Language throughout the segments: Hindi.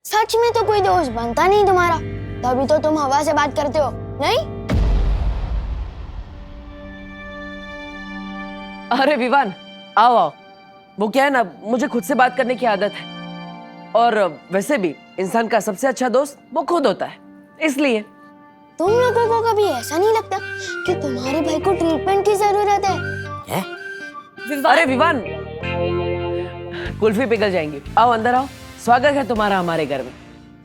सच में तो कोई दोस्त बनता नहीं तुम्हारा, तभी तो तुम हवा से बात करते हो, नहीं? अरे विवान, आओ आओ। वो क्या है ना, मुझे खुद से बात करने की आदत है, और वैसे भी इंसान का सबसे अच्छा दोस्त वो खुद होता है, इसलिए। तुम लोगों को कभी ऐसा नहीं लगता कि तुम्हारे भाई को ट्रीटमेंट की जरूरत है? अरे विवान, कुल्फी पिघल जाएंगी, आओ अंदर आओ। स्वागत है तुम्हारा हमारे घर में।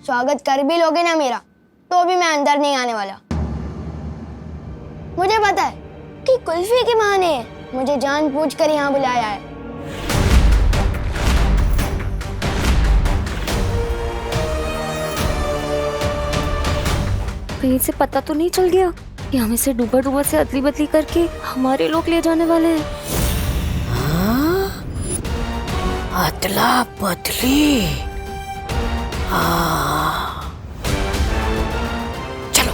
स्वागत कर भी लोगे ना मेरा, तो भी मैं अंदर नहीं आने वाला। मुझे पता है कि कुल्फी की माँ ने मुझे जानबूझकर यहाँ बुलाया है। कहीं से पता तो नहीं चल गया कि हमें से डूबा डूबा से अदली बदली करके हमारे लोग ले जाने वाले हैं। अदला बदली। चलो।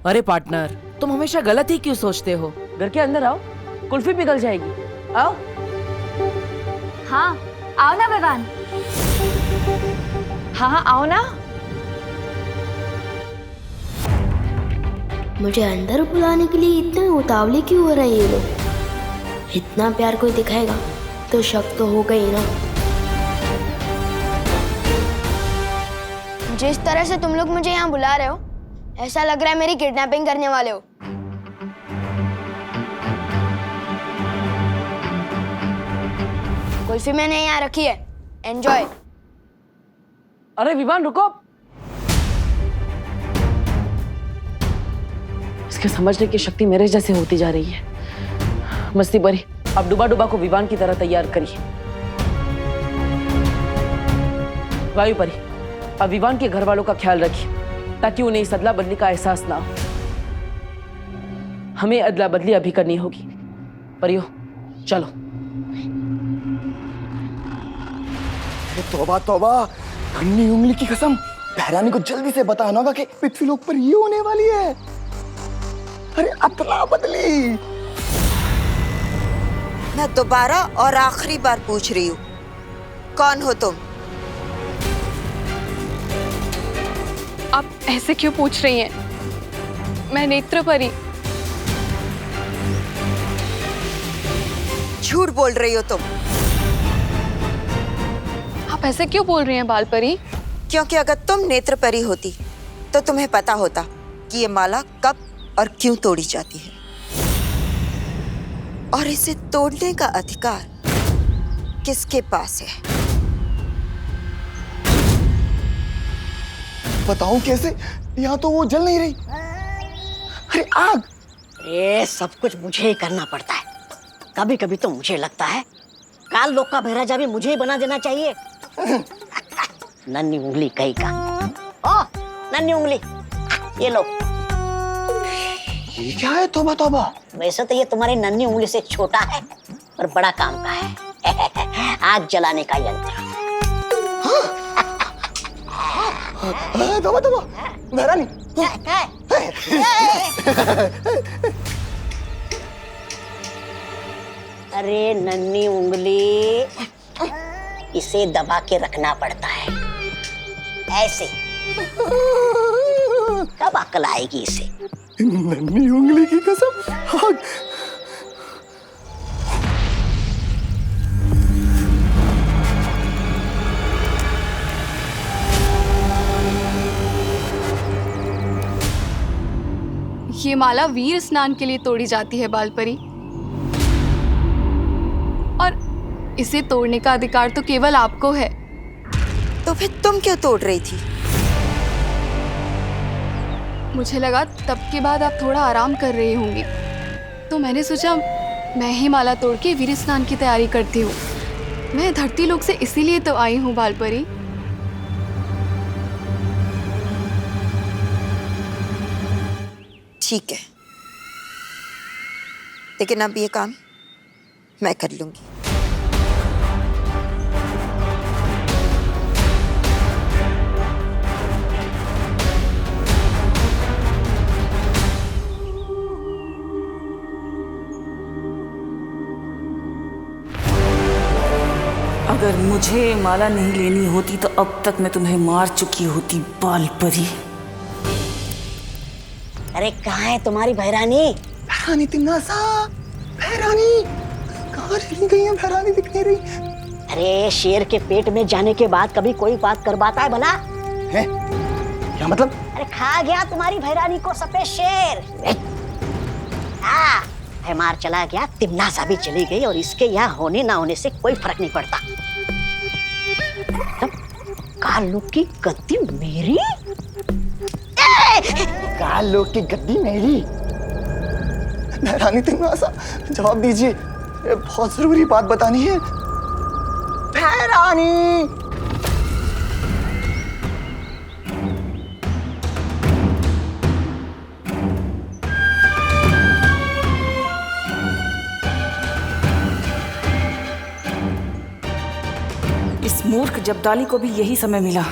अरे पार्टनर, तुम हमेशा गलत ही क्यों सोचते हो? घर के अंदर आओ, कुल्फी पिघल जाएगी, आओ। हाँ आओ ना विवान। हाँ आओ ना। मुझे अंदर बुलाने के लिए इतने उतावले क्यों हो रहे हैं ये लोग? इतना प्यार कोई दिखाएगा तो शक तो होगा ही ना। जिस तरह से तुम लोग मुझे यहाँ बुला रहे हो, ऐसा लग रहा है मेरी किडनैपिंग करने वाले हो। कुल्फी मैंने यहाँ रखी है, एंजॉय। अरे विवान रुको, इसके समझने की शक्ति मेरे जैसे होती जा रही है। मस्ती बरी, अब डुबा डुबा को विवान की तरह तैयार करिए। वायु परी, अब विवान के घर वालों का ख्याल रखिए, ताकि उन्हें इस अदला बदली का एहसास ना हो। हमें अदला बदली अभी करनी होगी। परियो, चलो। तौबा तौबा, नन्ही उंगली की कसम, बहरानी को जल्दी से बताना होगा कि पृथ्वी लोक पर ये होने वाली है। अरे अदला बदली। मैं दोबारा और आखिरी बार पूछ रही हूँ, कौन हो तुम? आप ऐसे क्यों पूछ रही हैं? मैं नेत्र परी। झूठ बोल रही हो तुम। आप ऐसे क्यों बोल रही हैं बाल परी? क्योंकि अगर तुम नेत्र परी होती तो तुम्हें पता होता कि ये माला कब और क्यों तोड़ी जाती है, और इसे तोड़ने का अधिकार किसके पास है। बताऊं कैसे? यहाँ तो वो जल नहीं रही। अरे आग! ये सब कुछ मुझे ही करना पड़ता है। कभी कभी तो मुझे लगता है काल लोक का महाराजा भी मुझे ही बना देना चाहिए। नन्ही उंगली कहीं का। ओ नन्ही उंगली, ये लो। ये क्या है? तौबा तौबा। वैसे तो ये तुम्हारी नन्ही उंगली से छोटा है, पर बड़ा काम का है। आग जलाने का यंत्र। तौबा तौबा, बहरानी। अरे नन्ही उंगली, इसे दबा के रखना पड़ता है, ऐसे। कब अकल आएगी इसे? नन्ही उंगली की कसम, आग। ये माला वीर स्नान के लिए तोड़ी जाती है बाल परी, और इसे तोड़ने का अधिकार तो केवल आपको है। तो फिर तुम क्यों तोड़ रही थी? मुझे लगा तब के बाद आप थोड़ा आराम कर रही होंगी, तो मैंने सोचा मैं ही माला तोड़ के वीर स्नान की तैयारी करती हूँ। मैं धरती लोक से इसीलिए तो आई हूँ बाल परी। ठीक है, लेकिन अब ये काम मैं कर लूंगी। अगर मुझे माला नहीं लेनी होती तो अब तक मैं तुम्हें मार चुकी होती, बाल परी। अरे कहाँ है तुम्हारी भैरानी? भैरानी तिन्नासा, भैरानी कहाँ चली गई है? भैरानी दिख नहीं रही। अरे शेर के पेट में जाने के बाद कभी कोई बात कर पाता है भला? है? क्या मतलब? अरे खा गया तुम्हारी भैरानी को सफेद शेर। मार चला गया, तिम्नासा भी चली गई और इसके यहाँ होने ना होने से कोई फर्क नहीं पड़ता। तब कालू की गद्दी मेरी? कालू की गद्दी मेरी? भैरानी तिन्नासा जवाब दीजिए, ये बहुत जरूरी बात बतानी है। भैरानी! इस मूर्ख जब्दाली को भी यही समय मिला।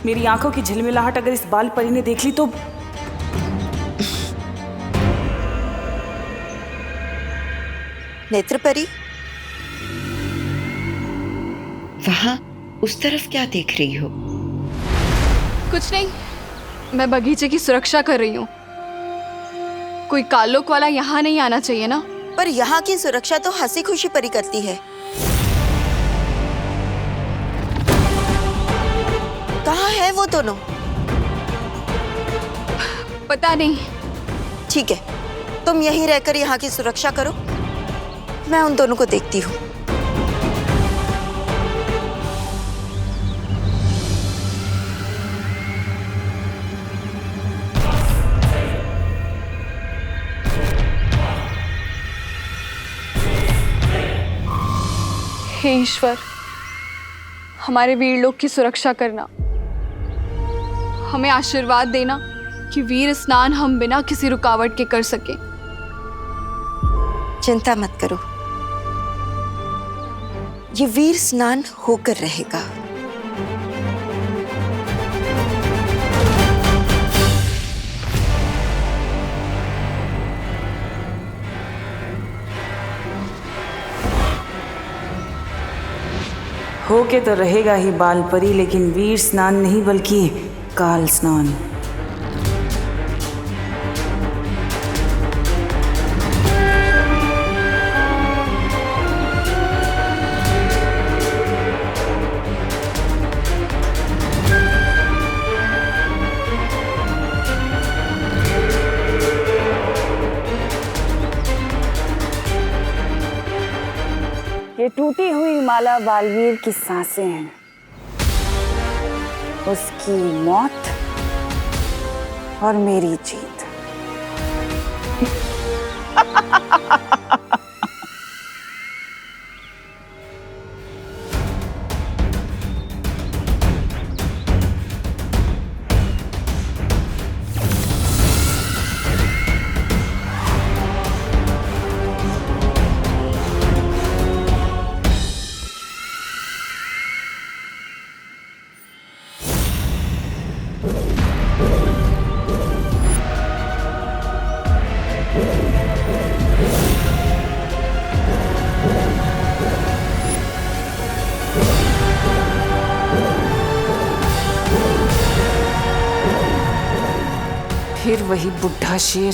मेरी आंखों की झिलमिलाहट अगर इस बाल परी ने देख ली तो। नेत्र परी, वहां उस तरफ क्या देख रही हो? कुछ नहीं, मैं बगीचे की सुरक्षा कर रही हूँ। कोई कालोक वाला यहाँ नहीं आना चाहिए ना। पर यहाँ की सुरक्षा तो हंसी खुशी परी करती है। कहाँ है वो दोनों? पता नहीं। ठीक है, तुम यहीं रहकर यहाँ की सुरक्षा करो, मैं उन दोनों को देखती हूँ। हे ईश्वर, हमारे वीर लोग की सुरक्षा करना, हमें आशीर्वाद देना कि वीर स्नान हम बिना किसी रुकावट के कर सके। चिंता मत करो, ये वीर स्नान होकर रहेगा। होके तो रहेगा ही बाल परी, लेकिन वीर स्नान नहीं बल्कि काल स्नान। ये टूटी हुई माला बालवीर की सांसें हैं, उसकी मौत और मेरी जीत। फिर वही बुढ़ा शेर।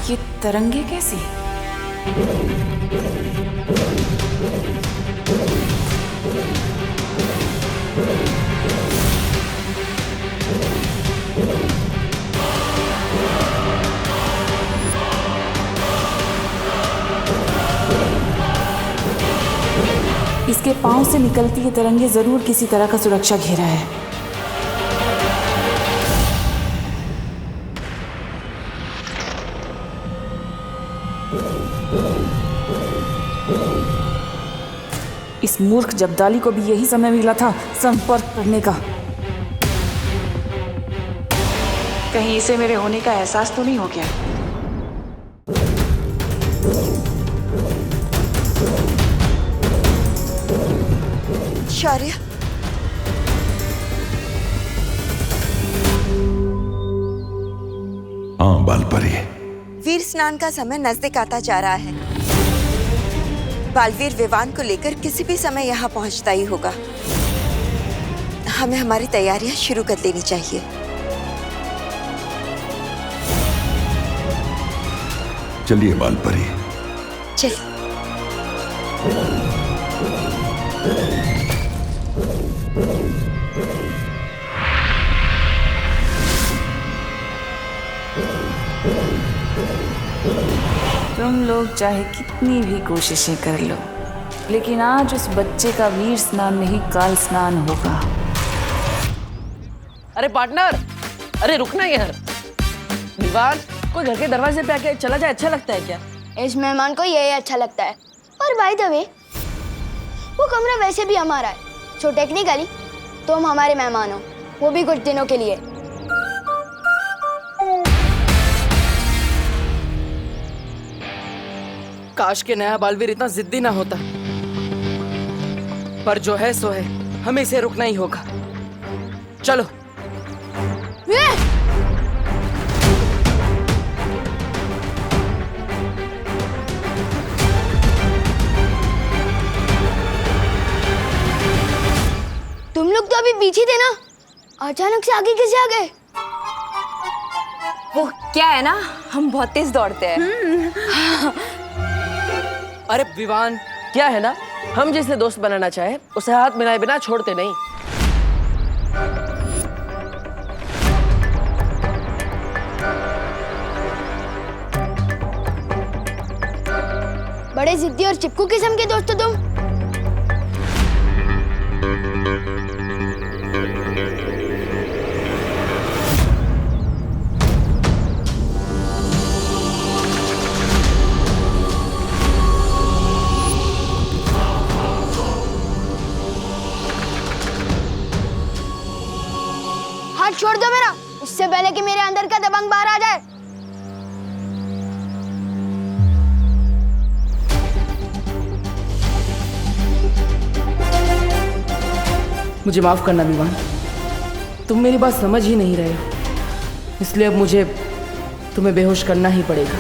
ये तरंगे कैसी? इसके पांव से निकलती ये तरंगे जरूर किसी तरह का सुरक्षा घेरा है। इस मूर्ख जब्दाली को भी यही समय मिला था संपर्क करने का। कहीं इसे मेरे होने का एहसास तो नहीं हो गया? शौर्य, हाँ बालपरी। वीर स्नान का समय नजदीक आता जा रहा है। बालवीर विवान को लेकर किसी भी समय यहाँ पहुँचता ही होगा। हमें हमारी तैयारियां शुरू कर देनी चाहिए। चलिए बालपरी। चल। तुम लोग चाहे कितनी भी कोशिशें कर लो, लेकिन आज उस बच्चे का वीर स्नान नहीं काल स्नान होगा। अरे पार्टनर, अरे रुकना यार। विवान, कोई घर के दरवाजे पे आके चला जाए अच्छा लगता है क्या? इस मेहमान को यही अच्छा लगता है। और बाय द वे, वो कमरा वैसे भी हमारा है, सो टेक्निकली तुम हमारे मेहमान हो, वो भी कुछ दिनों के लिए। काश के नया बालवीर इतना जिद्दी ना होता, पर जो है सो है, हमें इसे रुकना ही होगा। चलो। तुम लोग तो अभी पीछे थे ना, अचानक से आगे कैसे आ गए? वो क्या है ना, हम बहुत तेज दौड़ते हैं। अरे विवान, क्या है ना, हम जिसे दोस्त बनाना चाहे उसे हाथ मिलाए बिना छोड़ते नहीं। बड़े जिद्दी और चिपकू किस्म के दोस्त हो तुम। हाथ छोड़ दो मेरा, उससे पहले कि मेरे अंदर का दबंग बाहर आ जाए। मुझे माफ करना विवान, तुम मेरी बात समझ ही नहीं रहे हो, इसलिए अब मुझे तुम्हें बेहोश करना ही पड़ेगा।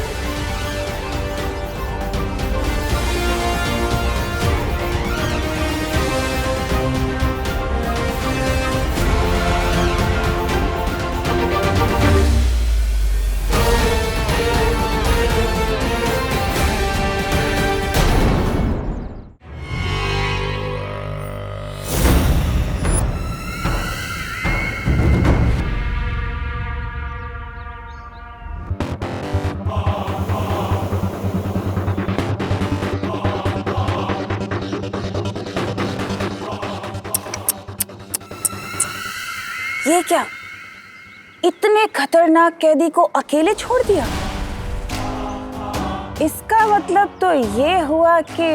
ये क्या, इतने खतरनाक कैदी को अकेले छोड़ दिया? इसका मतलब तो ये हुआ कि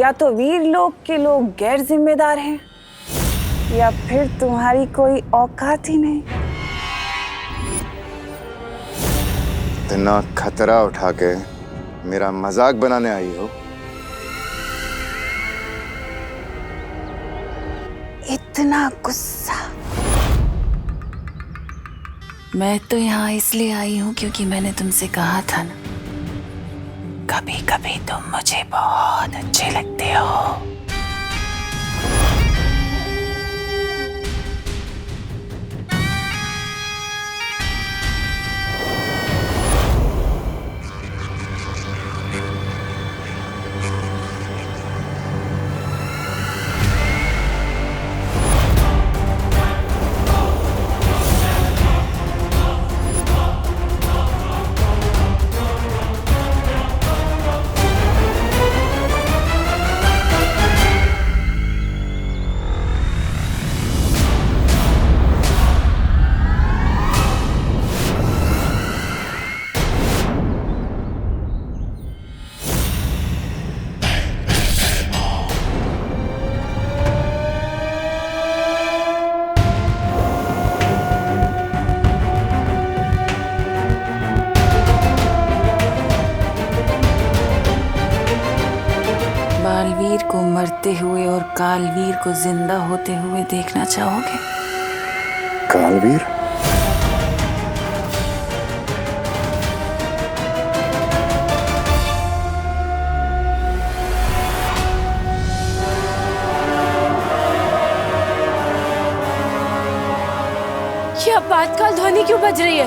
या तो वीर लोग के लोग गैर जिम्मेदार हैं, या फिर तुम्हारी कोई औकात ही नहीं। इतना खतरा उठा के मेरा मजाक बनाने आई हो? इतना गुस्सा? मैं तो यहाँ इसलिए आई हूँ क्योंकि मैंने तुमसे कहा था ना, कभी कभी तुम मुझे बहुत अच्छे लगते हो। बालवीर को मरते हुए और कालवीर को जिंदा होते हुए देखना चाहोगे? कालवीर? प्रातःकाल ध्वनि क्यों बज रही है?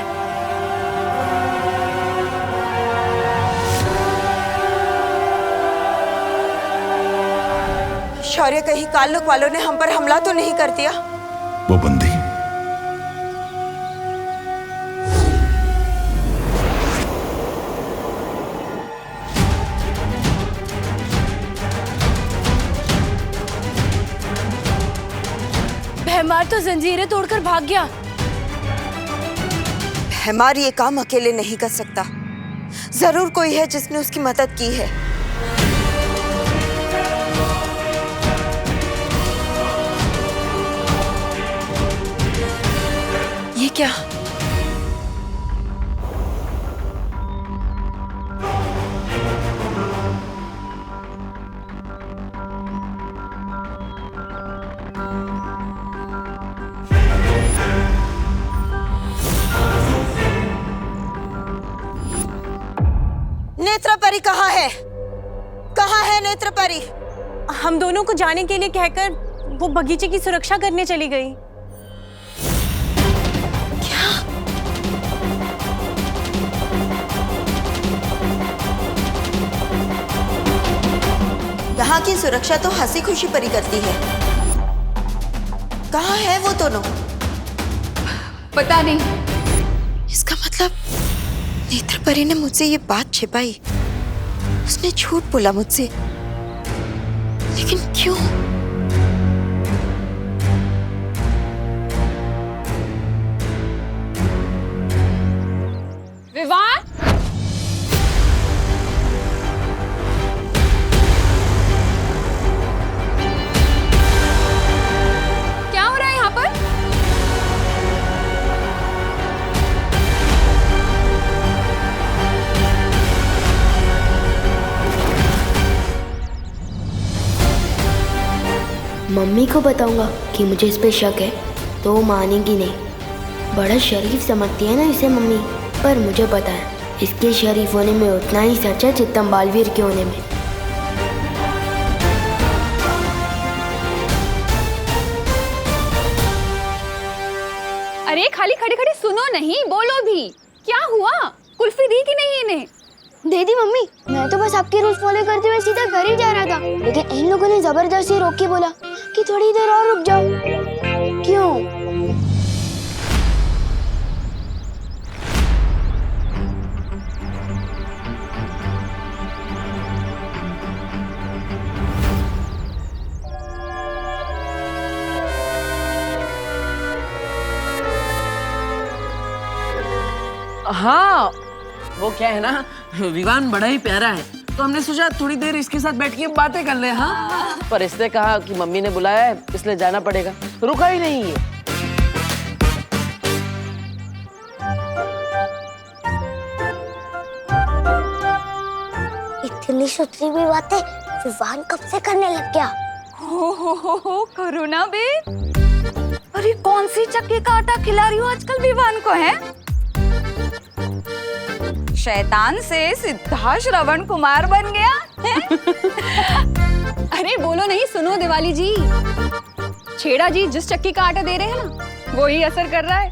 शौर्य, कहीं काल्लुक वालों ने हम पर हमला तो नहीं कर दिया? वो बंदी भैमार तो जंजीरें तोड़कर भाग गया। भैमार ये काम अकेले नहीं कर सकता। जरूर कोई है जिसने उसकी मदद की है। ये क्या? नेत्रपरी कहाँ है? कहाँ है नेत्रपरी? हम दोनों को जाने के लिए कहकर वो बगीचे की सुरक्षा करने चली गई। यहाँ की सुरक्षा तो हंसी खुशी परी करती है। कहाँ है वो दोनों? पता नहीं। इसका मतलब नेत्रपरी ने मुझसे ये बात छिपाई। उसने झूठ बोला मुझसे, लेकिन क्यों? विवान, क्या हो रहा है यहाँ पर? मम्मी को बताऊंगा कि मुझे इस पे शक है तो वो मानेगी नहीं। बड़ा शरीफ समझती है ना इसे मम्मी, पर मुझे पता है इसके शरीफ होने में उतना ही सच है जितना बालवीर के होने में। अरे खाली खड़ी खड़ी सुनो नहीं, बोलो भी। क्या हुआ? कुल्फी दी कि नहीं इन्हें? दे दी मम्मी। मैं तो बस आपके रूल्स फॉलो करते हुए सीधा घर ही जा रहा था, लेकिन इन लोगों ने जबरदस्ती रोक के बोला कि थोड़ी देर और रुक जाओ। क्यों? हाँ, वो क्या है ना, विवान बड़ा ही प्यारा है, तो हमने सोचा थोड़ी देर इसके साथ बैठ के बातें कर ले। हाँ, पर इसने कहा कि मम्मी ने बुलाया है इसलिए जाना पड़ेगा, रुका ही नहीं है। इतनी सुथरी भी बातें विवान कब से करने लग गया? हो करो ना बे। अरे कौन सी चक्की का आटा खिला रही हो आजकल विवान को? है शैतान से सीधा श्रवण कुमार बन गया है? अरे बोलो नहीं, सुनो दिवाली जी, छेड़ा जी जिस चक्की का आटा दे रहे हैं ना, वो ही असर कर रहा है।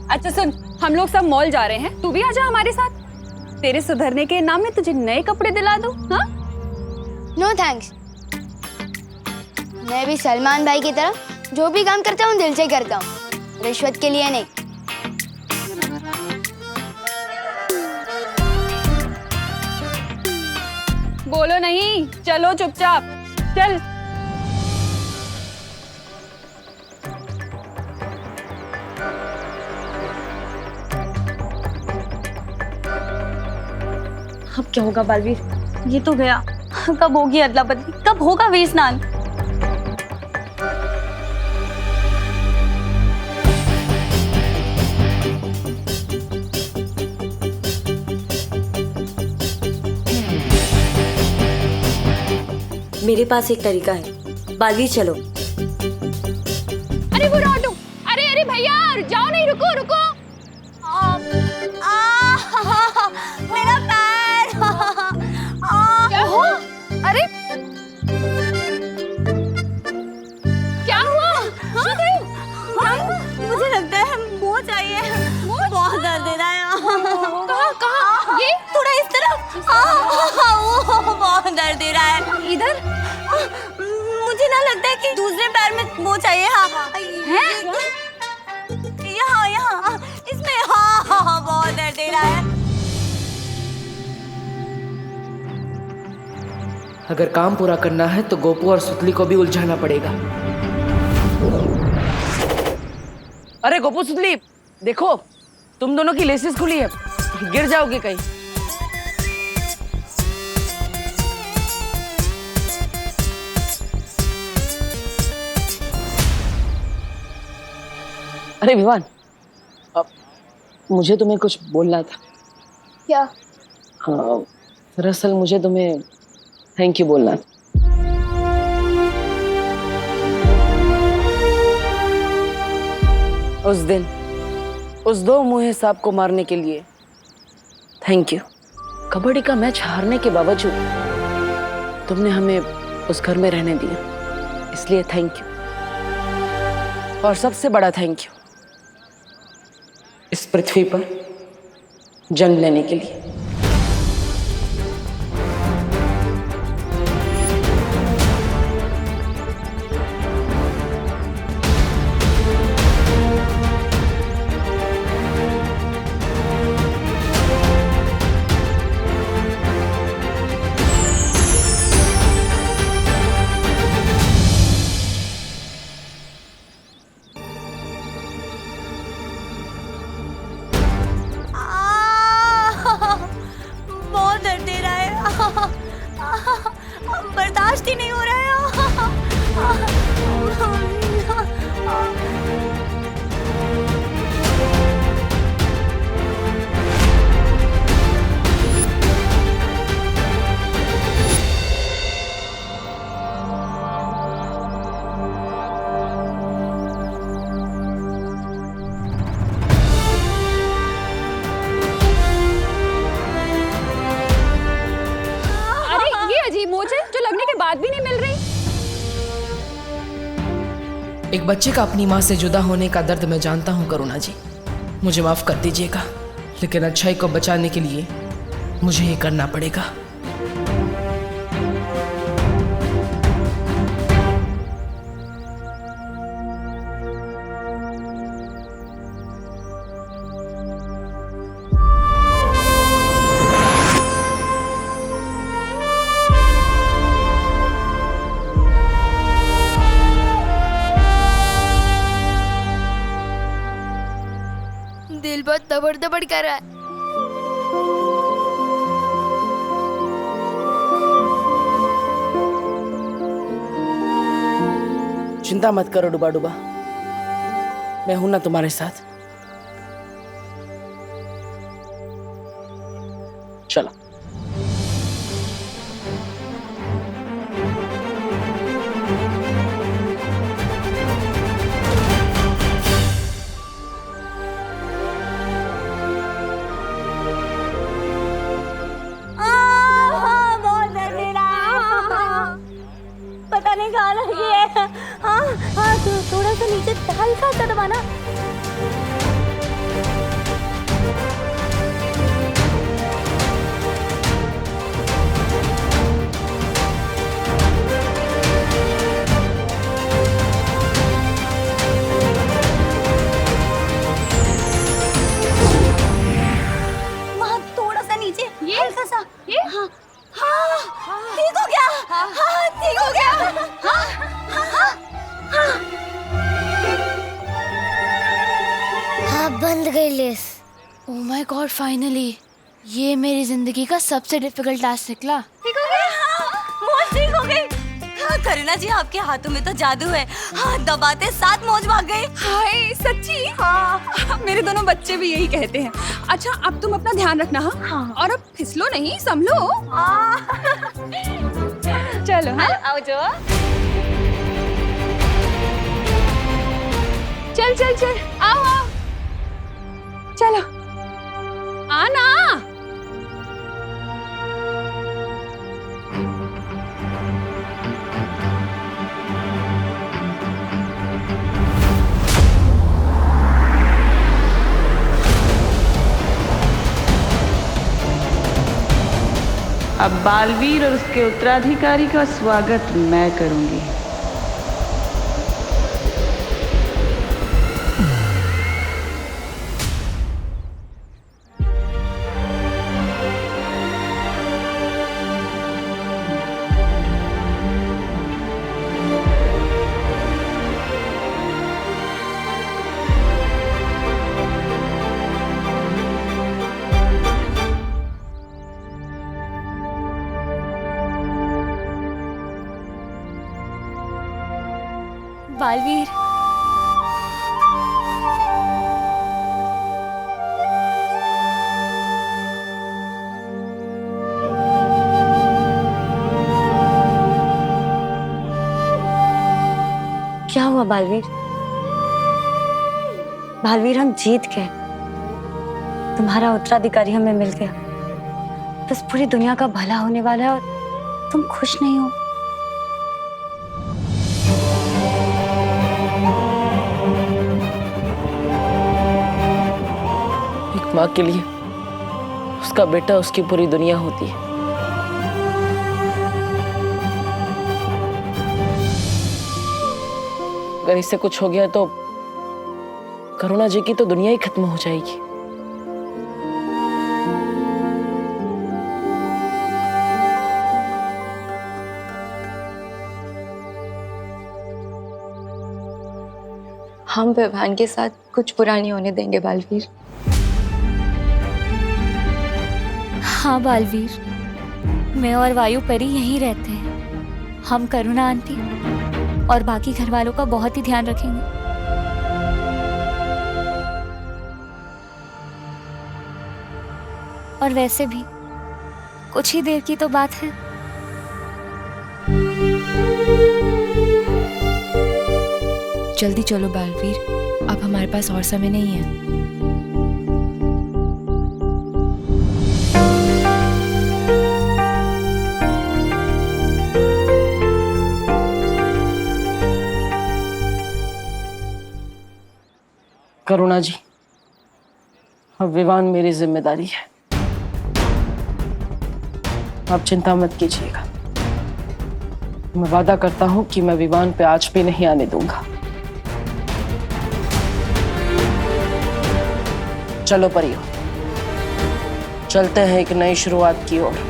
अच्छा सुन, हम लोग सब मॉल जा रहे हैं, तू भी आजा हमारे साथ। तेरे सुधरने के नाम में तुझे नए कपड़े दिला दूं। हाँ? No thanks. मैं भी सलमान भाई की तरह जो भी काम करता हूँ दिल से करता हूँ, रिश्वत के लिए नहीं। बोलो नहीं, चलो चुपचाप चल। अब क्या होगा बालवीर? ये तो गया, कब होगी अदला बदली, कब होगा वीर स्नान? मेरे पास एक तरीका है, बालवीर चलो। अरे वो ऑटो, अरे अरे भैया जाओ नहीं, रुको रुको। मेरा पैर। क्या हुआ? अरे क्या हुआ? मोच आई है, बहुत दर्द दे रहा है। कहाँ ये थोड़ा इस तरफ, वो बहुत दर्द दे रहा है। इधर मुझे ना लगता है कि दूसरे पैर में मोच आई है। यहाँ यहाँ इसमें, हाँ बहुत दर्द दे रहा है। अगर काम पूरा करना है तो गोपू और सुतली को भी उलझाना पड़ेगा। अरे गोपू सुतली, देखो तुम दोनों की लेसेस खुली है, गिर जाओगे कहीं। अरे विवान, अब मुझे तुम्हें कुछ बोलना था। क्या? हाँ, दरअसल मुझे तुम्हें थैंक यू बोलना था। उस दिन उस दो मुँहे सांप को मारने के लिए थैंक यू। कबड्डी का मैच हारने के बावजूद तुमने हमें उस घर में रहने दिया, इसलिए थैंक यू। और सबसे बड़ा थैंक यू इस पृथ्वी पर जन्म लेने के लिए। बहुत दर्द दे रहा है, बर्दाश्त ही नहीं हो रहा है। मोच है जो लगने के बाद भी नहीं मिल रही। एक बच्चे का अपनी माँ से जुदा होने का दर्द मैं जानता हूँ करुणा जी, मुझे माफ कर दीजिएगा, लेकिन अच्छाई को बचाने के लिए मुझे ये करना पड़ेगा। दिल बहुत दबड़ दबड़ कर रहा है। चिंता मत करो डुबा डुबा, मैं हूं ना तुम्हारे साथ। चलो। पता नहीं कहाँ लगी है। हाँ, थोड़ा सा नीचे हल्का सा दबाना। वहाँ थोड़ा सा नीचे, ये हल्का सा। ये हाँ, ठीक हो गया। हाँ, ठीक हो गया। हाँ, बंद गई less. Oh my God, finally ये मेरी जिंदगी का सबसे डिफिकल्ट टास्क निकला। ठीक हो गया। मौज ठीक हो गई। हाँ, करुणा जी, आपके हाथों में तो जादू है। हाँ, दबाते साथ मौज भाग गई। हाय सच्ची? हाँ, मेरे दोनों बच्चे भी यही कहते हैं। अच्छा, अब तुम अपना ध्यान रखना। हाँ, और अब फिसलो नहीं, संभलो। चलो। हाँ, आओ जो। चल चल चल, आओ आओ, चलो आना। अब बालवीर और उसके उत्तराधिकारी का स्वागत मैं करूंगी। बालवीर, क्या हुआ बालवीर? बालवीर, हम जीत गए। तुम्हारा उत्तराधिकारी हमें मिल गया। बस पूरी दुनिया का भला होने वाला है और तुम खुश नहीं हो। एक माँ के लिए उसका बेटा उसकी पूरी दुनिया होती है। अगर इससे कुछ हो गया तो करुणा जी की तो दुनिया ही खत्म हो जाएगी। हम विवान के साथ कुछ बुरा नहीं होने देंगे बालवीर। हाँ बालवीर, मैं और वायु परी यहीं रहते हैं। हम करुणा आंटी और बाकी घर वालों का बहुत ही ध्यान रखेंगे। और वैसे भी कुछ ही देर की तो बात है। जल्दी चलो बालवीर, अब हमारे पास और समय नहीं है। करुणा जी, अब विवान मेरी जिम्मेदारी है। आप चिंता मत कीजिएगा। मैं वादा करता हूं कि मैं विवान पे आज भी नहीं आने दूंगा। चलो परियो, चलते हैं एक नई शुरुआत की ओर।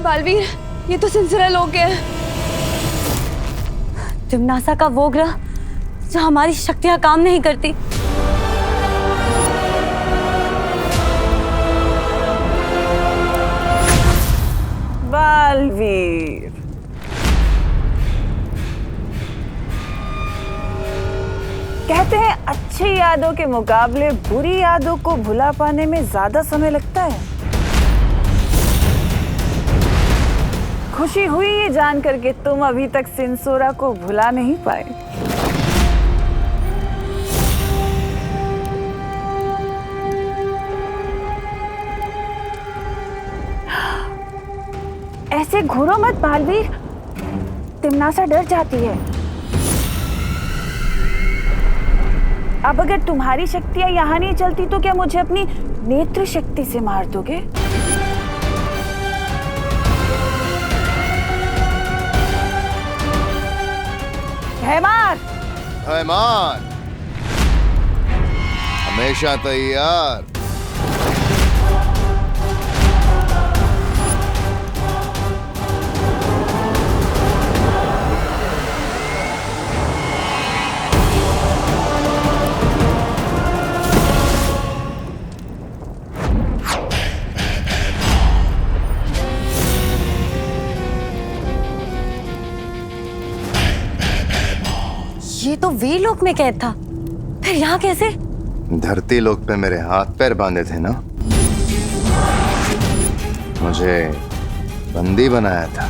बालवीर, ये तो सिलसिला लोग हैं। तिम्नासा का वो ग्रह जो हमारी शक्तियां काम नहीं करती। बालवीर, कहते हैं अच्छी यादों के मुकाबले बुरी यादों को भुला पाने में ज्यादा समय लगता है। खुशी हुई ये जान करके तुम अभी तक सिंसोरा को भुला नहीं पाए। ऐसे घूरो मत बालवीर, तिम्नासा डर जाती है। अब अगर तुम्हारी शक्तियां यहाँ नहीं चलती तो क्या मुझे अपनी नेत्र शक्ति से मार दोगे? हैमार! हैमार! हमेशा तैयार। ये तो वीरलोक में कैद था, फिर यहाँ कैसे? धरती लोक पे मेरे हाथ पैर बांधे थे ना, मुझे बंदी बनाया था,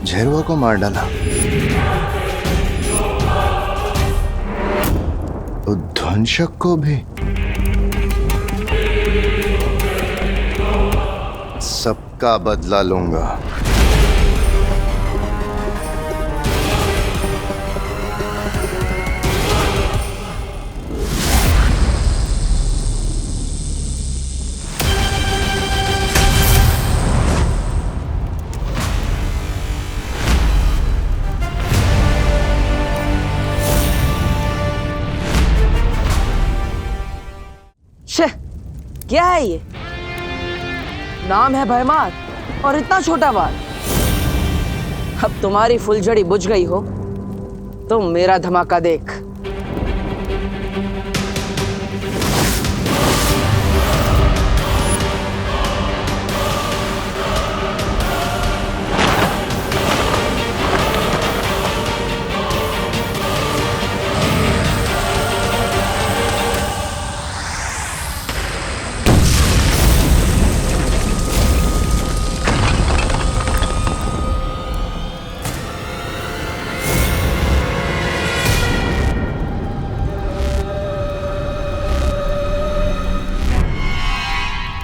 झेरुआ को मार डाला, तो ध्वंसक को भी, सबका बदला लूंगा। क्या है ये? नाम है भयमार और इतना छोटा बाल। अब तुम्हारी फुलझड़ी बुझ गई हो, तुम मेरा धमाका देख।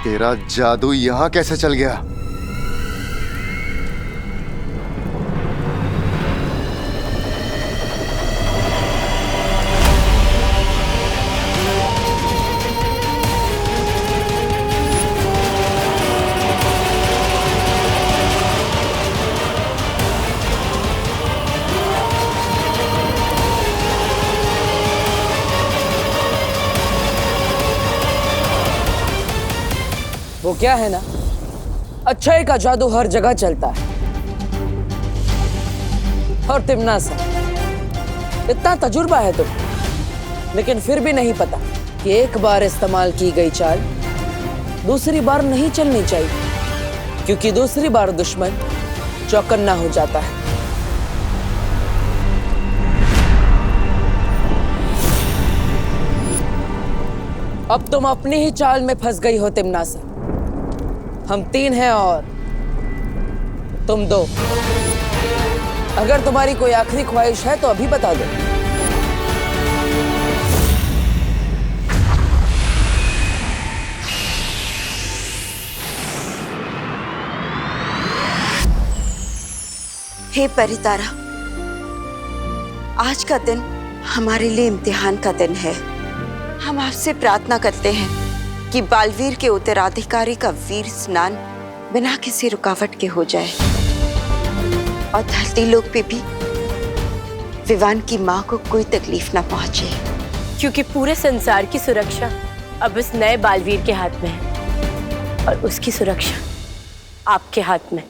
तेरा जादू यहां कैसे चल गया? वो क्या है ना, अच्छाई का जादू हर जगह चलता है। और तिमनासा, इतना तजुर्बा है तुम, लेकिन फिर भी नहीं पता कि एक बार इस्तेमाल की गई चाल दूसरी बार नहीं चलनी चाहिए, क्योंकि दूसरी बार दुश्मन चौकन्ना हो जाता है। अब तुम अपनी ही चाल में फंस गई हो तिमनासा। हम 3 हैं और तुम 2। अगर तुम्हारी कोई आखिरी ख्वाहिश है तो अभी बता दो। हे परितारा, आज का दिन हमारे लिए इम्तिहान का दिन है। हम आपसे प्रार्थना करते हैं कि बालवीर के उत्तराधिकारी का वीर स्नान बिना किसी रुकावट के हो जाए और धरती लोक पे भी विवान की माँ को कोई तकलीफ ना पहुंचे, क्योंकि पूरे संसार की सुरक्षा अब इस नए बालवीर के हाथ में है और उसकी सुरक्षा आपके हाथ में।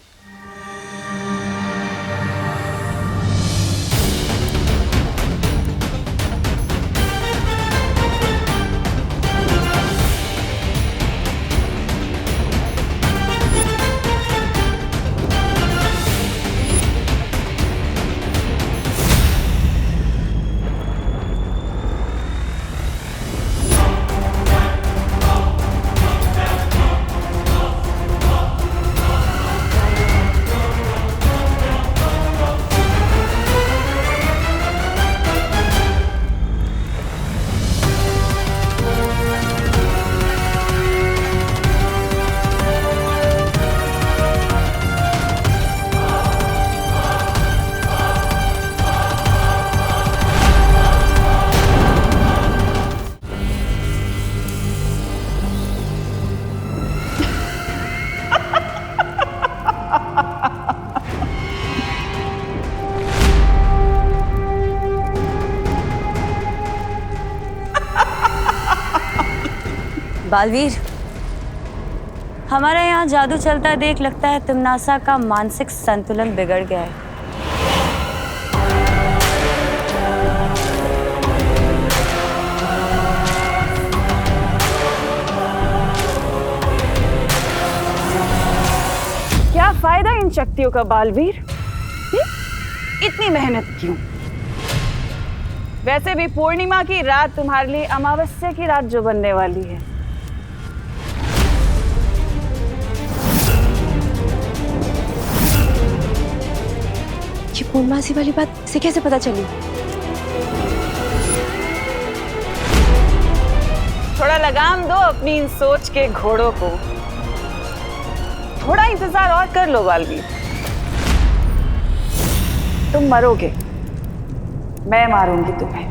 बालवीर, हमारे यहाँ जादू चलता देख लगता है तिमनासा का मानसिक संतुलन बिगड़ गया है। क्या फायदा इन शक्तियों का बालवीर? इतनी मेहनत क्यों? वैसे भी पूर्णिमा की रात तुम्हारे लिए अमावस्या की रात जो बनने वाली है। ये पूर्णमासी वाली बात इसे कैसे पता चली? थोड़ा लगाम दो अपनी इन सोच के घोड़ों को। थोड़ा इंतजार और कर लो बालवीर। तुम मरोगे, मैं मारूंगी तुम्हें।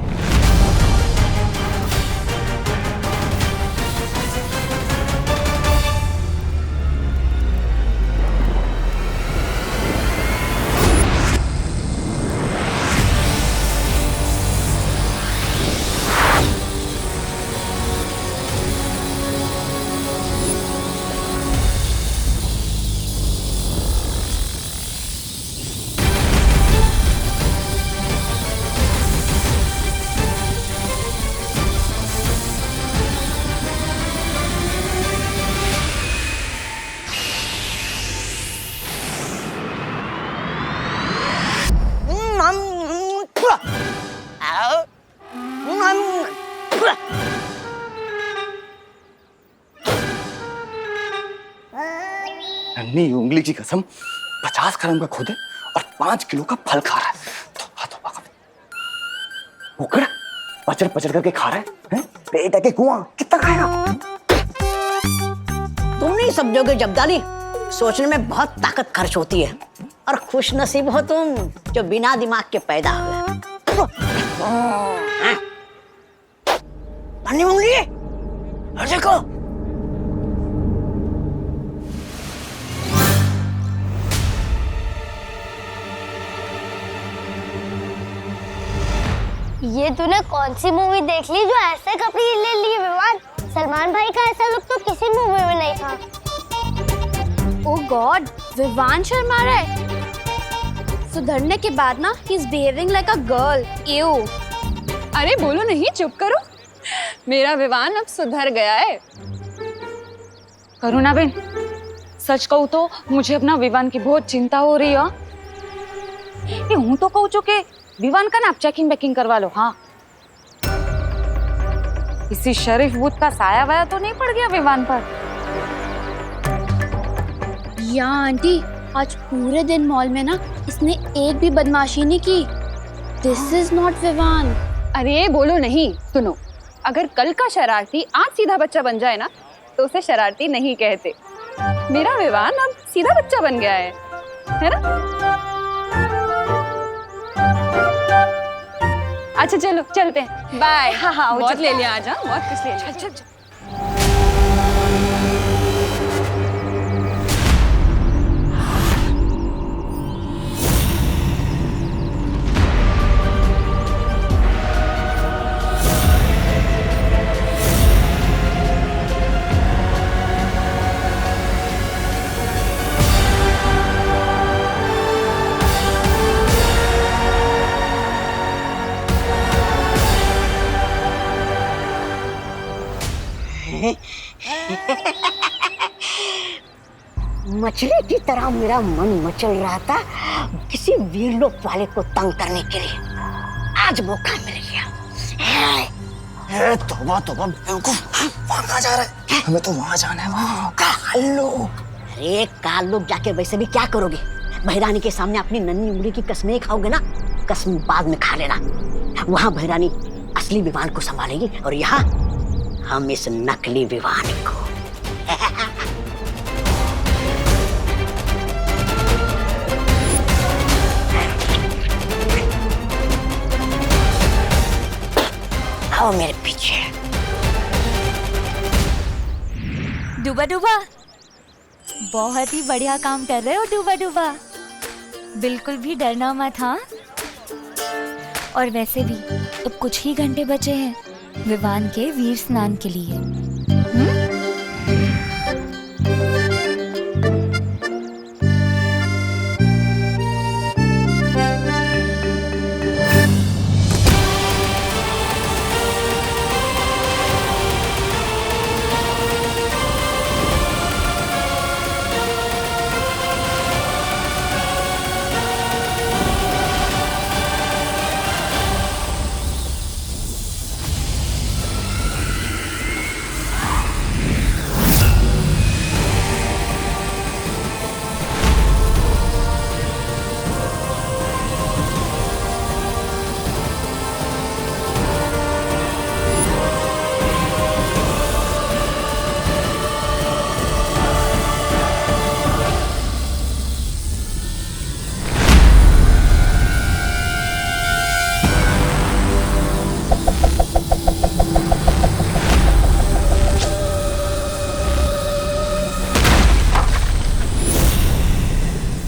नन्ही उंगली की कसम 50 ग्राम का खुद है और 5 किलो का फल खा रहा है। उकड़ा पचर पचर करके खा रहा है? पेट है के कुआं, कितना खाएगा? तुम नहीं समझोगे जब्दाली, सोचने में बहुत ताकत खर्च होती है और खुश नसीब हो तुम जो बिना दिमाग के पैदा हुए। नन्ही उंगली, देखो ये तूने कौन सी मूवी देख ली जो ऐसे कपड़े ले लिए विवान? सलमान भाई का ऐसा लुक तो किसी मूवी में नहीं था। ओह गॉड, विवान शर्मा रहा है। सुधरने के बाद ना he is behaving like a girl. You. अरे बोलो नहीं, चुप करो। मेरा विवान अब सुधर गया है। करुणा बेन, सच कहूँ तो मुझे अपना विवान की बहुत चिंता हो रही है। ये हूँ तो कहूँ चुके विवान का ना आप चेकिंग बेकिंग करवा लो। हाँ, किसी शरीफ बूथ का साया वाया तो नहीं पड़ गया विवान पर? या आंटी, आज पूरे दिन मॉल में ना इसने एक भी बदमाशी नहीं की। This is not Vivaan. अरे बोलो नहीं, सुनो, अगर कल का शरारती आज सीधा बच्चा बन जाए ना तो उसे शरारती नहीं कहते। मेरा विवान अब सीधा बच्चा बन गया है ना? अच्छा चलो चलते हैं, बाय। हाँ हाँ, बहुत ले लिया आज। हाँ, बहुत कुछ ले लिया। चल चल। मछली की तरह मेरा मन मचल रहा था किसी वीरलोक वाले को तंग करने के लिए। आज मौका मिल गया। तौबा तौबा बेवकूफ, वहाँ कहाँ जा रहा है? हमें तो वहाँ जाना है, वहाँ काल्लू। अरे काल्लू जाके वैसे भी क्या करोगे? भैरानी के सामने अपनी नन्ही उंगली की कसमें खाओगे ना, कसम बाद में खा लेना। वहाँ भैरानी असली विवान को संभालेगी और यहाँ हम इस नकली विवान को। आओ मेरे पीछे। डूबा डूबा, बहुत ही बढ़िया काम कर रहे हो डूबा डूबा। बिल्कुल भी डरना मत। हाँ, और वैसे भी अब कुछ ही घंटे बचे हैं विवान के वीर स्नान के लिए।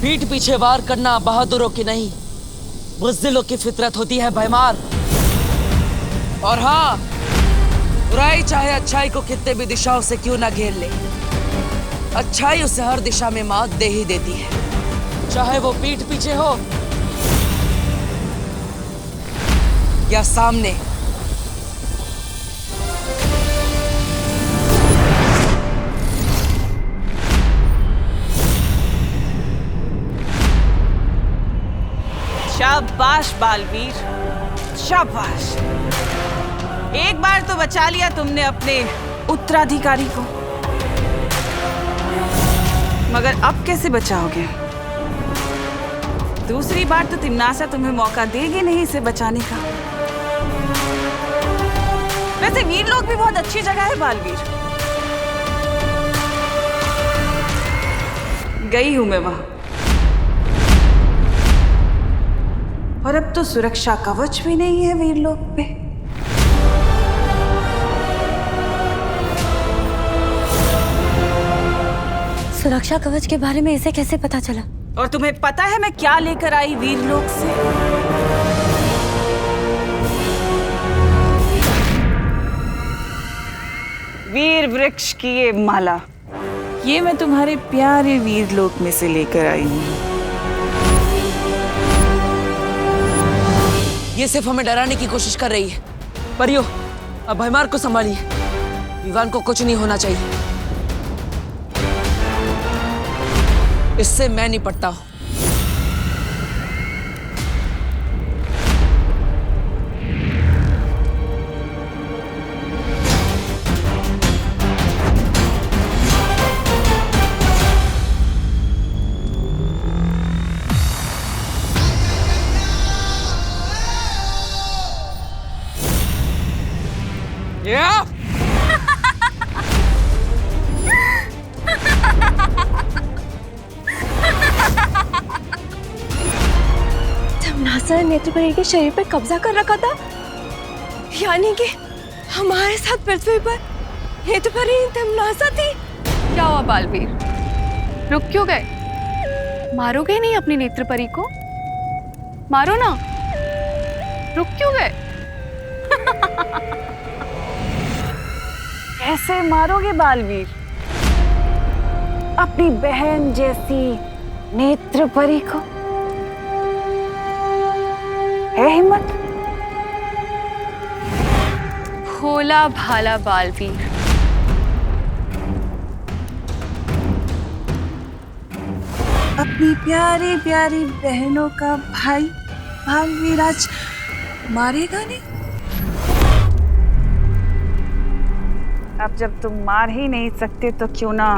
पीठ पीछे वार करना बहादुरों की नहीं, बुज़दिलों की फितरत होती है भयमार। और हाँ, बुराई चाहे अच्छाई को कितने भी दिशाओं से क्यों ना घेर ले, अच्छाई उसे हर दिशा में मात दे ही देती है, चाहे वो पीठ पीछे हो या सामने। शाबाश बालवीर, शाबाश। एक बार तो बचा लिया तुमने अपने उत्तराधिकारी को, मगर अब कैसे बचाओगे? दूसरी बार तो तिम्नासा तुम्हें मौका देगी नहीं इसे बचाने का। वैसे वीर लोग भी बहुत अच्छी जगह है बालवीर, गई हूं मैं वहां, और अब तो सुरक्षा कवच भी नहीं है वीर लोग पे। सुरक्षा कवच के बारे में इसे कैसे पता चला? और तुम्हें पता है मैं क्या लेकर आई वीर लोग से? वीर वृक्ष की ये माला, ये मैं तुम्हारे प्यारे वीर लोक में से लेकर आई हूँ। ये सिर्फ हमें डराने की कोशिश कर रही है। परियो, अब भयमार को संभालिए, विवान को कुछ नहीं होना चाहिए। इससे मैं निपटता हूं। तमनासा ने नेत्रपरी के शरीर पर कब्जा कर रखा था, यानी कि हमारे साथ पृथ्वी पर नेत्रपरी तमनासा थी। क्या हुआ बालवीर, रुक क्यों गए? मारोगे नहीं अपनी नेत्रपरी को? मारो ना, रुक क्यों गए? कैसे मारोगे बालवीर अपनी बहन जैसी नेत्रपरी को? है हिम्मत? भोला भाला बालवीर, अपनी प्यारी प्यारी बहनों का भाई बालवीर आज मारेगा नहीं? अब जब तुम मार ही नहीं सकते तो क्यों ना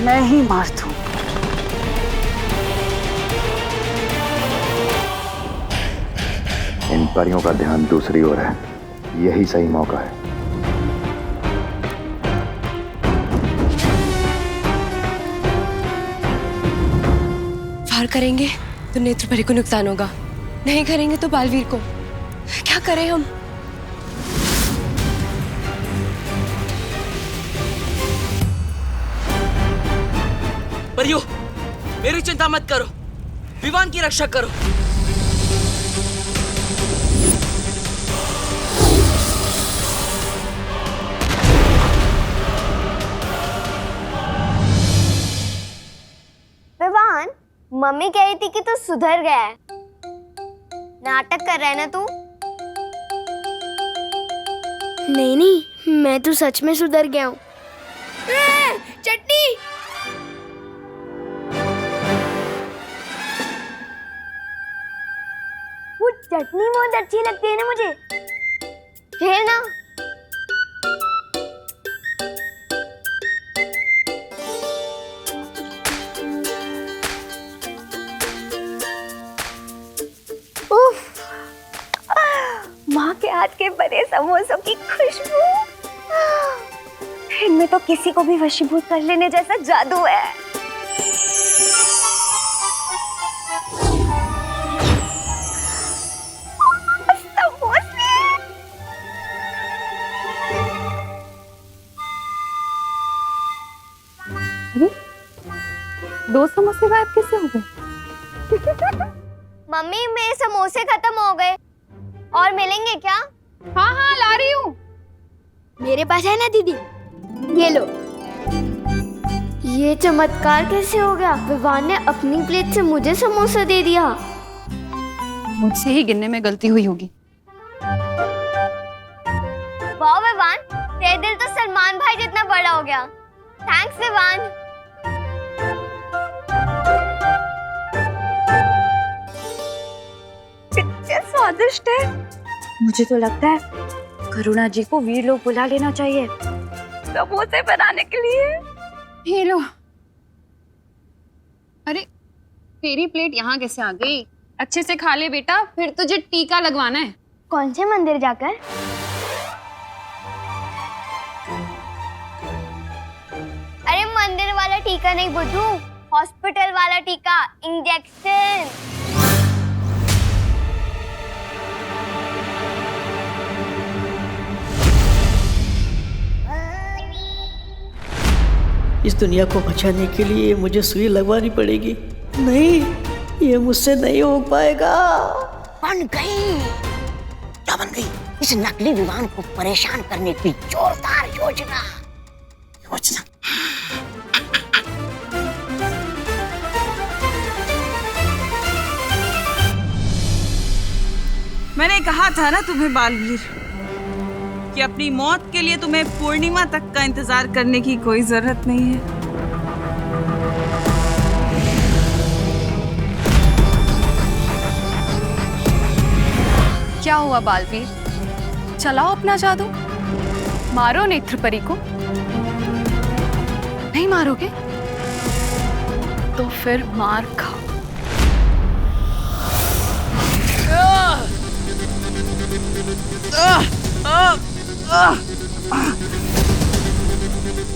मैं ही मार दूं। इन परियों का ध्यान दूसरी ओर है, यही सही मौका है। वार करेंगे तो नेत्रपरी को नुकसान होगा, नहीं करेंगे तो बालवीर को। क्या करें हम? परियो, मेरी चिंता मत करो, विवान की रक्षा करो। विवान, मम्मी कह रही थी कि तू सुधर गया है। नाटक कर रहा है ना तू? नहीं नहीं, मैं तो सच में सुधर गया हूँ। चटनी! वो चटनी बहुत अच्छी लगती है ना मुझे। खेल ना। माँ के हाथ के बने समोसों की खुशबू, इनमें तो किसी को भी वशीभूत कर लेने जैसा जादू है। अरे 2 समोसे गायब कैसे हो गए? मम्मी मेरे समोसे खत्म हो गए और मिलेंगे क्या? हाँ हाँ ला रही हूँ। मेरे पास है ना दीदी, ये लो। ये चमत्कार कैसे हो गया? विवान ने अपनी प्लेट से मुझे समोसा दे दिया। मुझसे ही गिनने में गलती हुई होगी। वाह विवान, तेरा दिल तो सलमान भाई जितना बड़ा हो गया। थैंक्स विवान। कितने स्वादिष्ट है। मुझे तो लगता है करुणा जी को वीर लोग बुला लेना चाहिए समोसे बनाने के लिए। ये लो। अरे तेरी प्लेट यहाँ कैसे आ गई? अच्छे से खा ले बेटा, फिर तुझे टीका लगवाना है। कौन से मंदिर जाकर? अरे मंदिर वाला टीका नहीं बुद्धू, हॉस्पिटल वाला टीका, इंजेक्शन। इस दुनिया को बचाने के लिए मुझे सुई लगवानी पड़ेगी। नहीं, ये मुझसे नहीं हो पाएगा। बन गई। क्या बन गई? इस नकली विमान को परेशान करने की जोरदार योजना। मैंने कहा था ना तुम्हें बालवीर कि अपनी मौत के लिए तुम्हें पूर्णिमा तक का इंतजार करने की कोई जरूरत नहीं है। क्या हुआ बालवीर? चलाओ अपना जादू, मारो नेत्रपरी को। नहीं मारोगे तो फिर मार खाओ।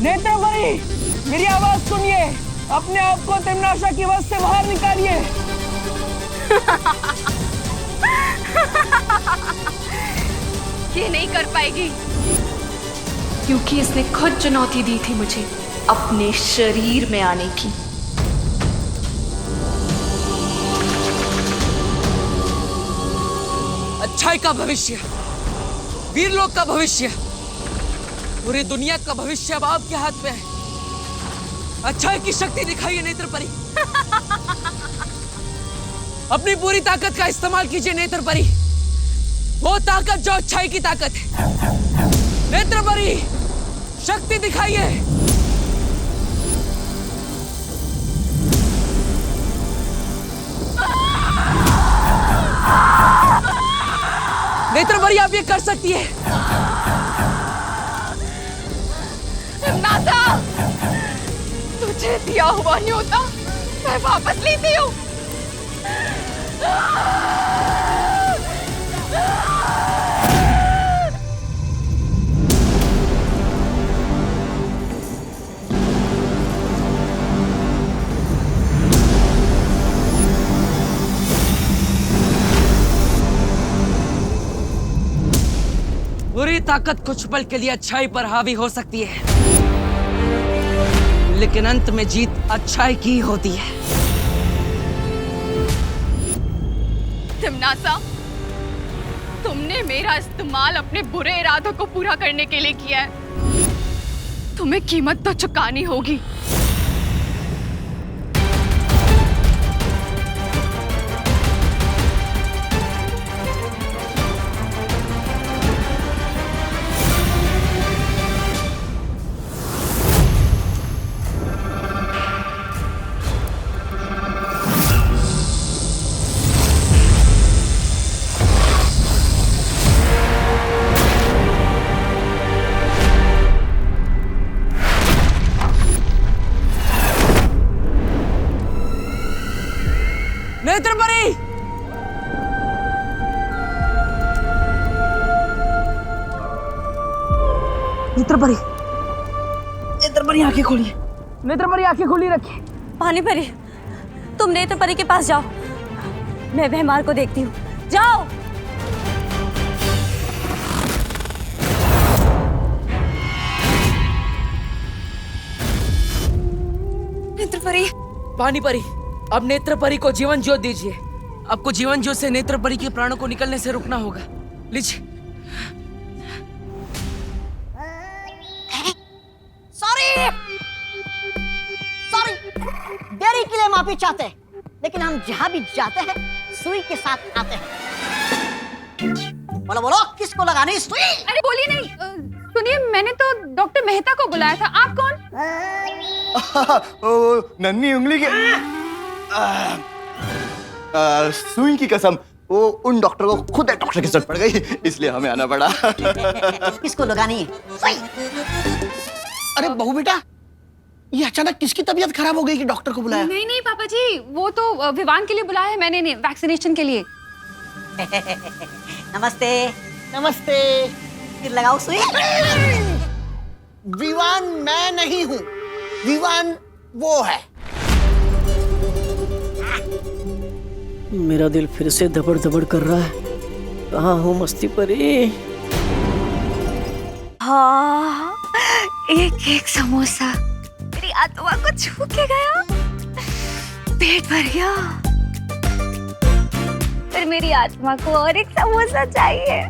नेत्रपरी, मेरी आवाज सुनिए, अपने आप को तिम्नाशा की वश से बाहर निकालिए। ये नहीं कर पाएगी क्योंकि इसने खुद चुनौती दी थी मुझे अपने शरीर में आने की। अच्छाई का भविष्य, वीरलोक का भविष्य, पूरी दुनिया का भविष्य अब आपके हाथ में है। अच्छाई की शक्ति दिखाइए नेत्रपरी। अपनी पूरी ताकत का इस्तेमाल कीजिए नेत्रपरी, वो ताकत जो अच्छाई की ताकत है। नेत्रपरी, शक्ति दिखाइए। नेत्रपरी, आप ये कर सकती है। नाता, तुझे दिया हुआ नहीं होता, मैं वापस लेती हूँ। बुरी ताकत कुछ पल के लिए अच्छाई पर हावी हो सकती है, लेकिन अंत में जीत अच्छाई की होती है। तिम्नासा, तुमने मेरा इस्तेमाल अपने बुरे इरादों को पूरा करने के लिए किया है। तुम्हें कीमत तो चुकानी होगी। नेत्रपरी, नेत्रपरी, नेत्रपरी आंखें खोलिए। नेत्रपरी आंखें खोली रखिए। पानीपरी, तुम नेत्रपरी के पास जाओ, मैं भैमार को देखती हूँ। जाओ। नेत्र परी। पानी परी, अब नेत्र परी को जीवन ज्योत दीजिए। आपको जीवन ज्योत से नेत्र परी के प्राणों को निकलने से रुकना होगा। लीजिए। सॉरी देरी के लिए माफी चाहते हैं, लेकिन हम जहां भी जाते हैं सुई के साथ आते हैं। बोलो बोलो, किसको लगानी सुई? अरे बोलिए नहीं। सुनिए, मैंने तो डॉक्टर मेहता को बुलाया था। आप कौन? नन्ही उंगली की सुई की कसम, वो उन डॉक्टर को खुद एक डॉक्टर की जरूरत पड़ गई, इसलिए हमें आना पड़ा। किसको लगानी है सुई? अरे बहू बेटा, ये अचानक किसकी तबीयत खराब हो गई कि डॉक्टर को बुलाया? नहीं नहीं पापा जी, वो तो विवान के लिए बुलाया है मैंने, वैक्सीनेशन के लिए। नमस्ते। नमस्ते। फिर लगाओ सुई। विवान मैं नहीं हूँ, विवान वो है। मेरा दिल फिर से धबड़ धबड़ कर रहा है। कहाँ हूँ मस्ती परी? हाँ, एक समोसा मेरी आत्मा को छू के गया, पेट भर गया। पर मेरी आत्मा को और एक समोसा चाहिए।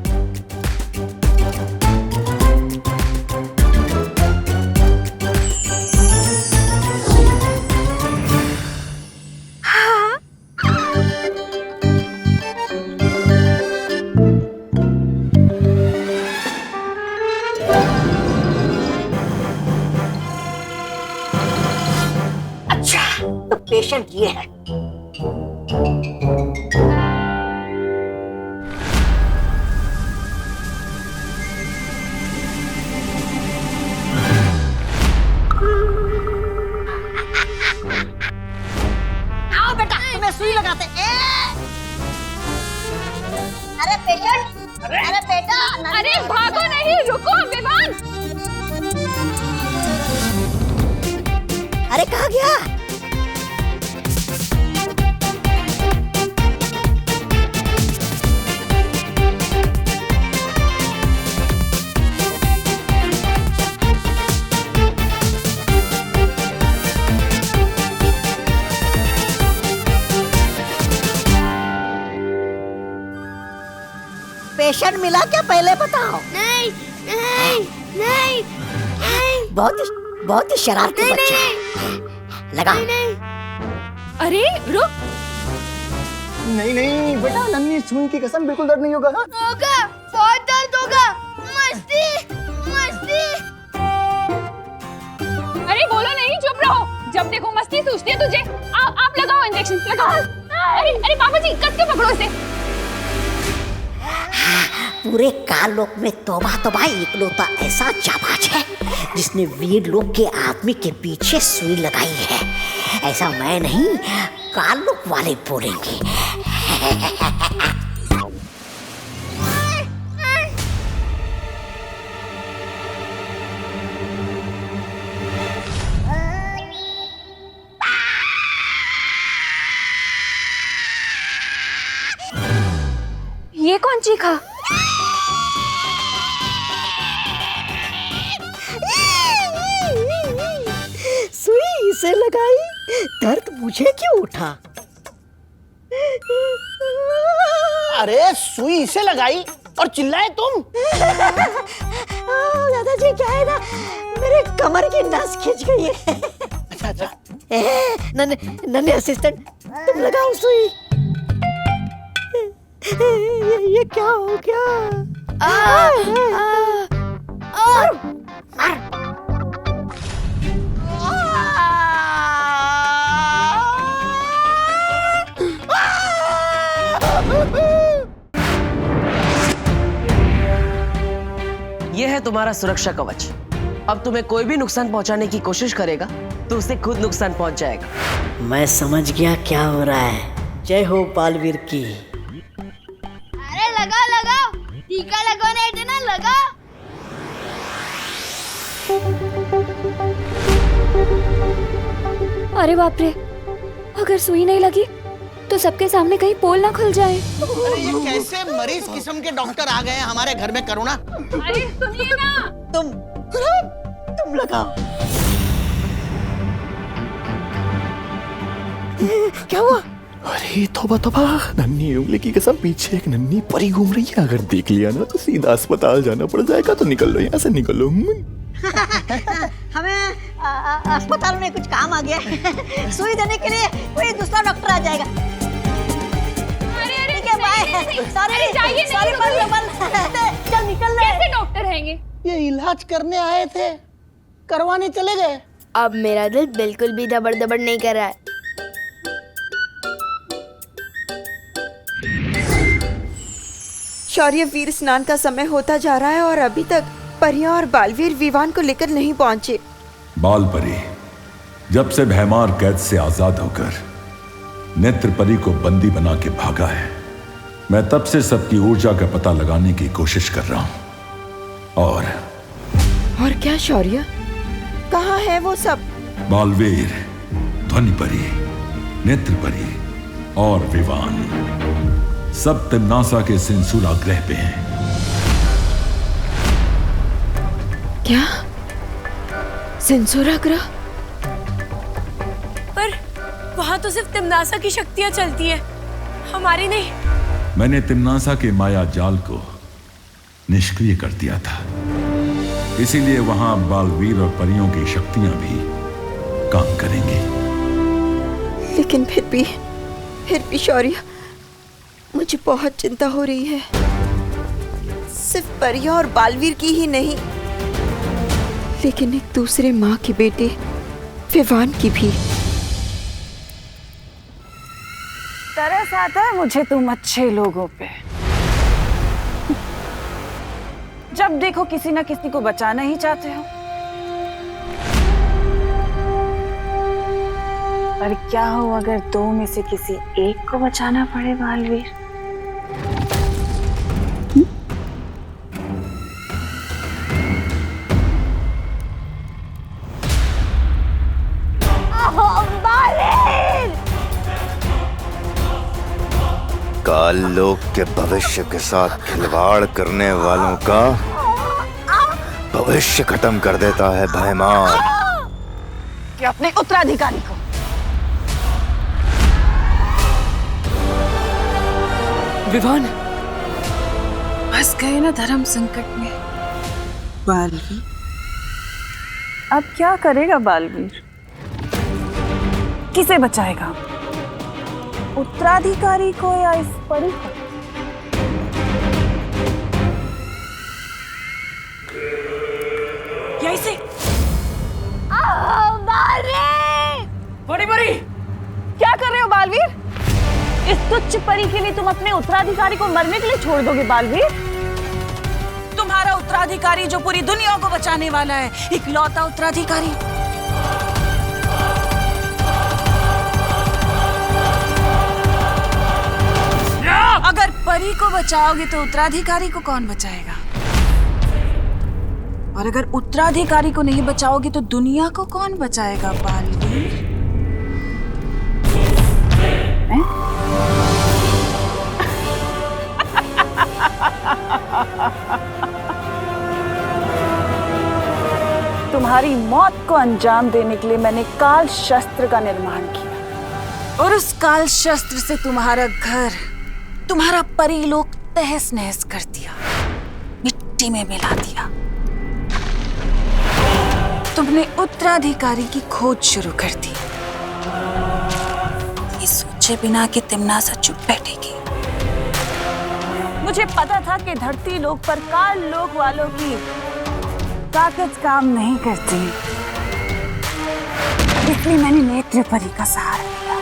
हाँ। अच्छा, तो पेशेंट ये है। आओ बेटा, तुम्हें सुई लगाते। अरे पेशेंट, अरे बेटा, अरे भागो नहीं, रुको विवान। अरे कहाँ गया? पेशेंट मिला क्या, पहले बताओ। नहीं नहीं नहीं नहीं। बहुत ही शरारती बच्चा है। लगा। अरे रुक। नहीं नहीं बेटा, नन्ही सुई की कसम, बिल्कुल दर्द नहीं होगा। होगा, बहुत दर्द होगा। मस्ती मस्ती। अरे बोलो नहीं, चुप रहो। जब देखो मस्ती सूझती है तुझे। आप लगाओ इंजेक्शन, लगाओ। अरे अरे पापा जी, कस के पकड़ो इसे। पूरे काललोक में तौबा तौबा इकलौता ऐसा जाबाज है जिसने वीर लोक के आदमी के पीछे सुई लगाई है। ऐसा मैं नहीं, काललोक वाले बोलेंगे। ये कौन चीखा? सुई इसे लगाई, दर्द मुझे क्यों उठा? अरे सुई इसे लगाई और चिल्लाए तुम? दादाजी क्या है ना, मेरे कमर की नस खिंच गई है। अच्छा। नन्हे असिस्टेंट, तुम लगाओ सुई। ये क्या हो गया? ये है तुम्हारा सुरक्षा कवच। अब तुम्हें कोई भी नुकसान पहुंचाने की कोशिश करेगा तो उसे खुद नुकसान पहुंच जाएगा। मैं समझ गया क्या हो रहा है। जय हो बालवीर की। अरे लगा लगा, टीका लगवाने देना, लगा। अरे बाप रे, अगर सुई नहीं लगी तो सबके सामने कहीं पोल ना खुल जाए। अरे ये कैसे मरीज किस्म के डॉक्टर आ गए हैं हमारे घर में, करुणा। अरे सुनिए ना, तुम लगाओ। क्या हुआ? अरे तौबा तौबा, नन्ही उंगली की कसम, पीछे एक नन्ही परी घूम रही है। अगर देख लिया ना तो सीधा अस्पताल जाना पड़ जाएगा। तो निकल लो यहाँ से, निकल लो। हमें अस्पताल में कुछ काम आ गया है। सुई देने के लिए कोई दूसरा डॉक्टर आ जाएगा। ठीक है, बाय। चल निकल रहे। कैसे डॉक्टर हैंगे? ये इलाज करने आए थे, करवाने चले गए। अब मेरा दिल बिल्कुल भी दबड़ दबड़ नहीं कर रहा है। शौर्य, वीर स्नान का समय होता जा रहा है और अभी तक परियां और बालवीर विवान को लेकर नहीं पहुंचे। बाल परी, जब से भैमार कैद से आजाद होकर नेत्र परी को बंदी बना के भागा है, मैं तब से सबकी ऊर्जा का पता लगाने की कोशिश कर रहा हूं। और क्या शौर्य, कहाँ है वो सब? बालवीर, ध्वनि परी, नेत्र परी और विवान सब तिम्नासा के सिंसूला ग्रह पे हैं। क्या? सिंसूरा ग्रह? पर वहां तो सिर्फ तिम्नासा की शक्तियां चलती है, हमारी नहीं। मैंने तिम्नासा के माया जाल को निष्क्रिय कर दिया था, इसीलिए वहां बालवीर और परियों की शक्तियां भी काम करेंगी। लेकिन फिर भी शौर्य, मुझे बहुत चिंता हो रही है। सिर्फ परियां और बालवीर की ही नहीं, लेकिन एक दूसरे माँ की बेटे विवान की भी। तरस आता है मुझे तुम अच्छे लोगों पे। जब देखो किसी ना किसी को बचाना ही चाहते हो। पर क्या हो अगर दो में से किसी एक को बचाना पड़े बालवीर? काल लोक के भविष्य के साथ खिलवाड़ करने वालों का भविष्य खत्म कर देता है भैमार। कि अपने उत्तराधिकारी को विवान फंस गए ना धर्म संकट में। बालवीर अब क्या करेगा बालवीर? किसे बचाएगा? उत्तराधिकारी को या इस परी को? यहीं से। बड़ी बड़ी, क्या कर रहे हो बालवीर? इस तुच्छ परी के लिए तुम अपने उत्तराधिकारी को मरने के लिए छोड़ दोगे बालवीर? तुम्हारा उत्तराधिकारी जो पूरी दुनिया को बचाने वाला है, इकलौता उत्तराधिकारी। अगर परी को बचाओगे तो उत्तराधिकारी को कौन बचाएगा? और अगर उत्तराधिकारी को नहीं बचाओगे तो दुनिया को कौन बचाएगा बालवीर? तुम्हारी मौत को अंजाम देने के लिए मैंने काल शस्त्र का निर्माण किया, और उस काल शस्त्र से तुम्हारा घर, तुम्हारा परीलोक तहस नहस कर दिया, मिट्टी में मिला दिया। तुमने उत्तराधिकारी की खोज शुरू कर दी, ये सोचे बिना कि तिम्नासा चुप बैठेगी। मुझे पता था कि धरती लोक पर काल लोक वालों की ताकत काम नहीं करती, इसलिए मैंने नेत्र परी का सहारा लिया।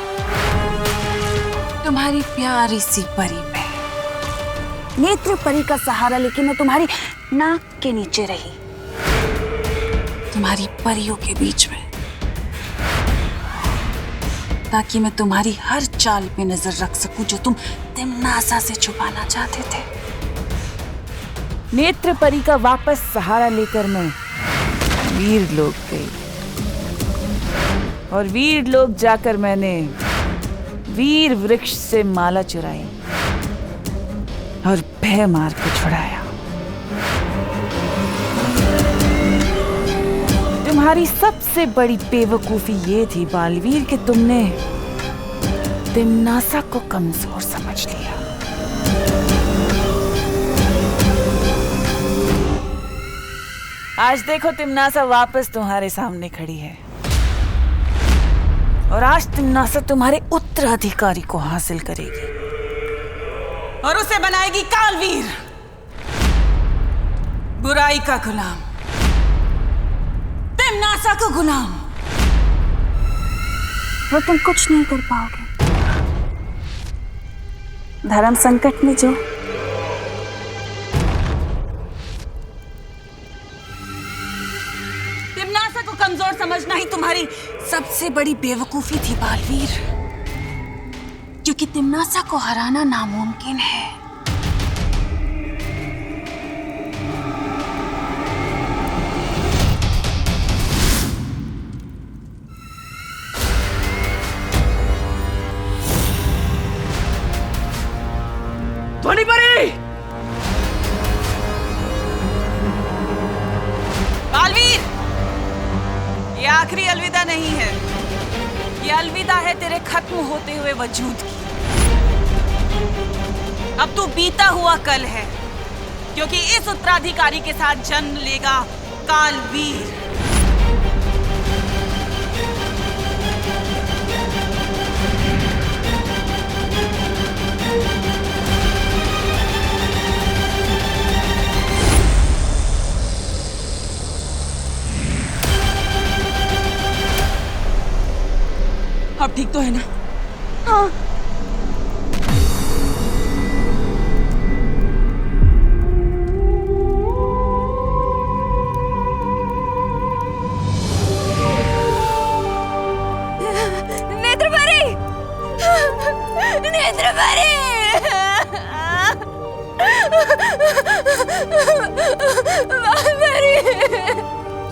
तुम्हारी प्यारी सी परी पे नेत्र परी का सहारा लेके मैं तुम्हारी नाक के नीचे रही, तुम्हारी परियों के बीच में, ताकि मैं तुम्हारी हर चाल पे नजर रख सकूं जो तुम तिम्नासा से छुपाना चाहते थे। नेत्र परी का वापस सहारा लेकर मैं वीर लोक गई, और वीर लोक जाकर मैंने वीर वृक्ष से माला चुराई और भैमार को छुड़ाया। तुम्हारी सबसे बड़ी बेवकूफी ये थी बालवीर कि तुमने तिमनासा को कमजोर समझ लिया। आज देखो तिमनासा वापस तुम्हारे सामने खड़ी है और आज तिमनासा तुम्हारे उत्तराधिकारी को हासिल करेगी और उसे बनाएगी कालवीर, बुराई का गुलाम, तिमनासा का गुलाम। वो तुम कुछ नहीं कर पाओगे। धर्म संकट में जो तिमनासा को कमजोर समझना ही तुम्हारी सबसे बड़ी बेवकूफी थी बालवीर, क्योंकि तिमनासा को हराना नामुमकिन है। ध्वनि परी! बालवीर, ये आखिरी अलविदा नहीं है, ये अलविदा है तेरे खत्म होते हुए वजूद की। अब तू बीता हुआ कल है, क्योंकि इस उत्तराधिकारी के साथ जन्म लेगा कालवीर। अब ठीक तो है ना? हाँ। नेत्रपरी! नेत्रपरी!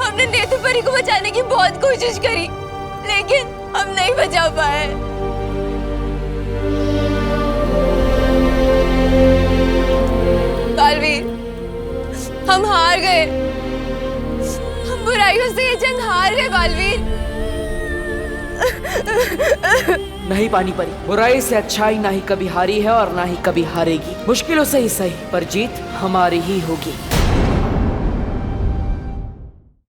हमने नेत्रपरी को बचाने की बहुत कोशिश करी, लेकिन हम नहीं बचा पाए। बालवीर, हम हार गए। हम बुराइयों से ये जंग हार गए बालवीर। नहीं पानी परी, बुराई से अच्छाई ना ही कभी हारी है और ना ही कभी हारेगी। मुश्किलों से ही सही, पर जीत हमारी ही होगी।